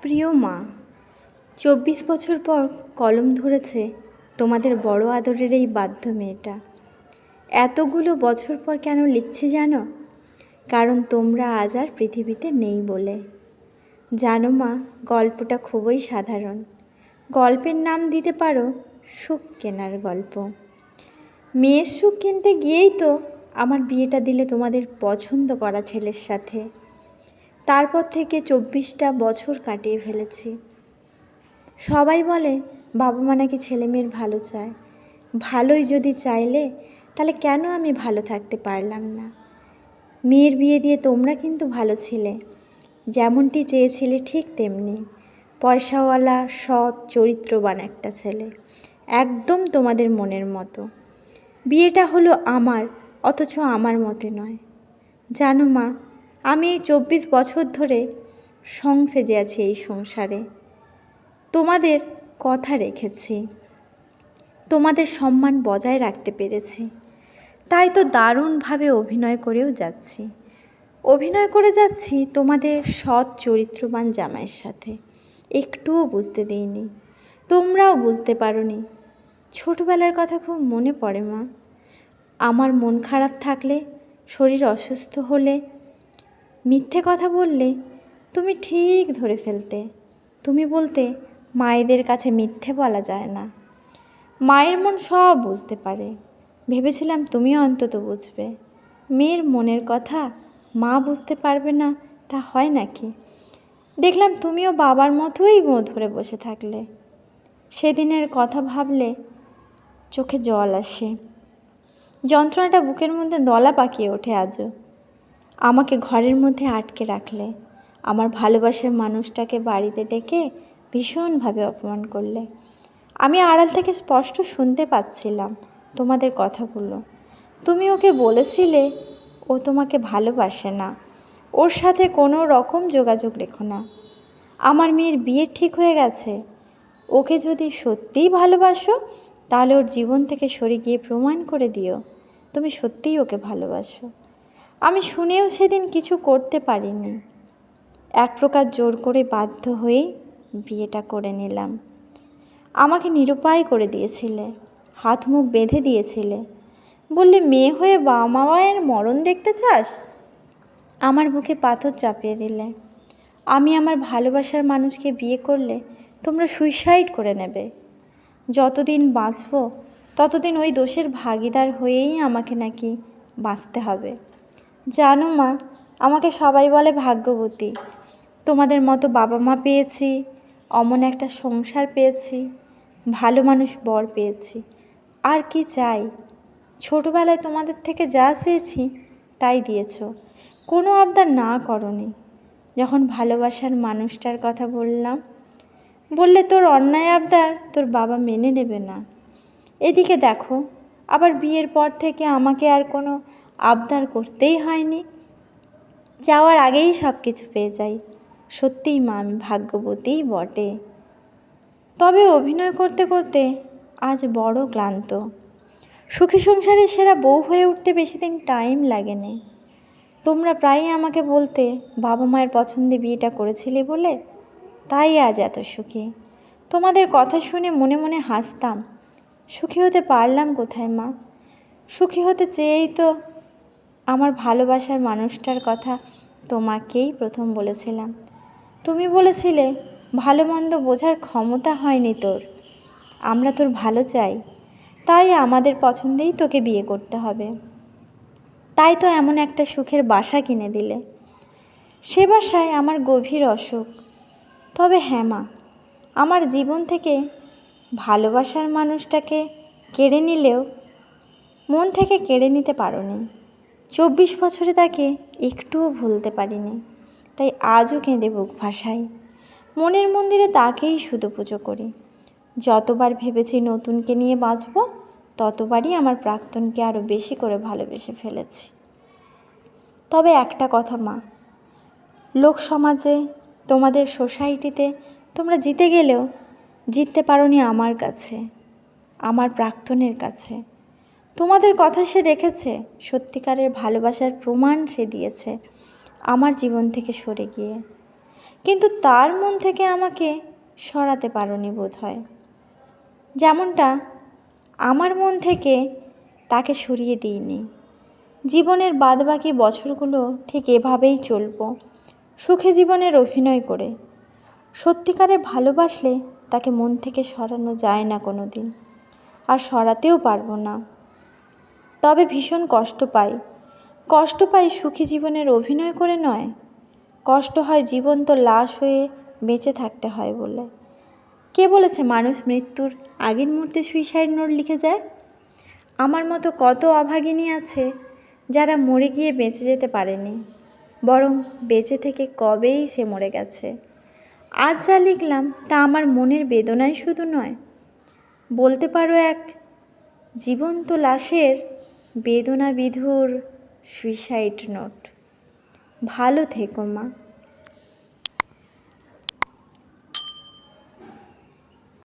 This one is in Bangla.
প্রিয় মা, 24 বছর পর কলম ধরেছে তোমাদের বড় আদরের এই বাধ্য মেয়েটা। এতগুলো বছর পর কেন লিখছি জানো? কারণ তোমরা আজ আর পৃথিবীতে নেই বলে। জানো মা, গল্পটা খুবই সাধারণ। গল্পের নাম দিতে পারো সুখ কেনার গল্প। মেয়ের সুখ কিনতে গিয়েই তো আমার বিয়েটা দিলে তোমাদের পছন্দ করা ছেলের সাথে। তারপর থেকে 24টা বছর কাটিয়ে ফেলেছি। সবাই বলে বাবা মা নাকি ছেলে মেয়ের ভালো চায়। ভালোই যদি চাইলে তাহলে কেন আমি ভালো থাকতে পারলাম না? মেয়ের বিয়ে দিয়ে তোমরা কিন্তু ভালো ছিলে, যেমনটি চেয়েছিলে ঠিক তেমনি। পয়সাওয়ালা, সৎ, চরিত্রবান একটা ছেলে, একদম তোমাদের মনের মতো। বিয়েটা হলো আমার, অথচ আমার মতে নয়। জানো মা, আমি এই 24 বছর ধরে সেজে আছি এই সংসারে। তোমাদের কথা রেখেছি, তোমাদের সম্মান বজায় রাখতে পেরেছি, তাই তো দারুণভাবে অভিনয় করেও যাচ্ছি। অভিনয় করে যাচ্ছি তোমাদের সৎ চরিত্রবান জামাইয়ের সাথে। একটুও বুঝতে দিইনি, তোমরাও বুঝতে পারোনি। ছোটবেলার কথা খুব মনে পড়ে মা। আমার মন খারাপ থাকলে, শরীর অসুস্থ হলে, মিথ্যে কথা বললে তুমি ঠিক ধরে ফেলতে। তুমি বলতে মায়েদের কাছে মিথ্যে বলা যায় না। মায়ের মন সব বুঝতে পারে। ভেবেছিলাম তুমিও অন্তত বুঝবে। মেয়ের মনের কথা মা বুঝতে পারবে না, তা হয় নাকি? দেখলাম তুমিও বাবার মতোই গো ধরে বসে থাকলে। সেদিনের কথা ভাবলে চোখে জল আসে। যন্ত্রণাটা বুকের মধ্যে দলা পাকিয়ে ওঠে আজও। আমাকে ঘরের মধ্যে আটকে রাখলে, আমার ভালোবাসার মানুষটাকে বাড়িতে ডেকে ভীষণভাবে অপমান করলে। আমি আড়াল থেকে স্পষ্ট শুনতে পাচ্ছিলাম তোমাদের কথাগুলো। তুমি ওকে বলেছিলে ও তোমাকে ভালোবাসে না, ওর সাথে কোনো রকম যোগাযোগ রেখো না। আমার মেয়ের বিয়ে ঠিক হয়ে গেছে। ওকে যদি সত্যিই ভালোবাসো তাহলে ওর জীবন থেকে সরে গিয়ে প্রমাণ করে দিও তুমি সত্যিই ওকে ভালোবাসো। আমি শুনেও সেদিন কিছু করতে পারিনি। এক প্রকার জোর করে বাধ্য হয়েই বিয়েটা করে নিলাম। আমাকে নিরুপায় করে দিয়েছিলে, হাত মুখ বেঁধে দিয়েছিলে। বললে মেয়ে হয়ে বাবা মায়ের মরণ দেখতে চাস? আমার বুকে পাথর চাপিয়ে দিলে। আমি আমার ভালোবাসার মানুষকে বিয়ে করলে তোমরা সুইসাইড করে নেবে। যতদিন বাঁচব ততদিন ওই দোষের ভাগিদার হয়েই আমাকে নাকি বাঁচতে হবে। জানো মা, আমাকে সবাই বলে ভাগ্যবতী। তোমাদের মতো বাবা মা পেয়েছি, অমন একটা সংসার পেয়েছি, ভালো মানুষ বর পেয়েছি। আর কি চাই? ছোটোবেলায় তোমাদের থেকে যা চেয়েছি তাই দিয়েছ, কোনো আবদার না করনি। যখন ভালোবাসার মানুষটার কথা বললাম, বললে তোর অন্যায় আবদার তোর বাবা মেনে নেবে না। এদিকে দেখো, আবার বিয়ের পর থেকে আমাকে আর কোনো আবদার করতেই হয়নি। যাওয়ার আগেই সব কিছু পেয়ে যাই। সত্যিই মা, আমি ভাগ্যবতীই বটে। তবে অভিনয় করতে করতে আজ বড় ক্লান্ত। সুখী সংসারে সেরা বউ হয়ে উঠতে বেশি দিন টাইম লাগেনি। তোমরা প্রায়ই আমাকে বলতে বাবা মায়ের পছন্দে বিয়েটা করেছিলে বলে তাই আজ এত সুখী। তোমাদের কথা শুনে মনে মনে হাসতাম। সুখী হতে পারলাম কোথায় মা? সুখী হতে চেয়েই তো আমার ভালোবাসার মানুষটার কথা তোমাকেই প্রথম বলেছিলাম। তুমি বলেছিলে ভালো মন্দ বোঝার ক্ষমতা হয়নি তোর, আমরা তোর ভালো চাই, তাই আমাদের পছন্দেই তোকে বিয়ে করতে হবে। তাই তো এমন একটা সুখের বাসা কিনে দিলে। সে বাসায় আমার গভীর অসুখ। তবে হ্যাঁ মা, আমার জীবন থেকে ভালোবাসার মানুষটাকে কেড়ে নিলেও মন থেকে কেড়ে নিতে পারোনি। 24 বছরে তাকে একটুও ভুলতে পারিনি। তাই আজও কেঁদে বুক ভাসাই। মনের মন্দিরে তাকেই শুধু পুজো করি। যতবার ভেবেছি নতুনকে নিয়ে বাঁচব, ততবারই আমার প্রাক্তনকে আরও বেশি করে ভালোবেসে ফেলেছি। তবে একটা কথা মা, লোক সমাজে, তোমাদের সোসাইটিতে তোমরা জিতে গেলেও জিততে পারোনি আমার কাছে, আমার প্রাক্তনের কাছে। তোমাদের কথা সে রেখেছে, সত্যিকারের ভালোবাসার প্রমাণ সে দিয়েছে আমার জীবন থেকে সরে গিয়ে। কিন্তু তার মন থেকে আমাকে সরাতে পারোনি বোধ হয়, যেমনটা আমার মন থেকে তাকে সরিয়ে দিইনি। জীবনের বাদবাকি বছরগুলো ঠিক এভাবেই চলবো, সুখে জীবনের অভিনয় করে। সত্যিকারে ভালোবাসলে তাকে মন থেকে সরানো যায় না কোনো দিন, আর সরাতেও পারবো না। তবে ভীষণ কষ্ট পাই সুখী জীবনের অভিনয় করে নয়, কষ্ট হয় জীবন্ত লাশ হয়ে বেঁচে থাকতে হয় বলে। কে বলেছে মানুষ মৃত্যুর আগের মুহূর্তে সুইসাইড নোট লিখে যায়? আমার মতো কত অভাগিনী আছে যারা মরে গিয়ে বেঁচে যেতে পারেনি, বরং বেঁচে থেকে কবেই সে মরে গেছে। আজ যা লিখলাম তা আমার মনের বেদনাই শুধু নয়, বলতে পারো এক জীবন্ত লাশের বেদনা বিধুর সুইসাইড নোট। ভালো থেকো মা।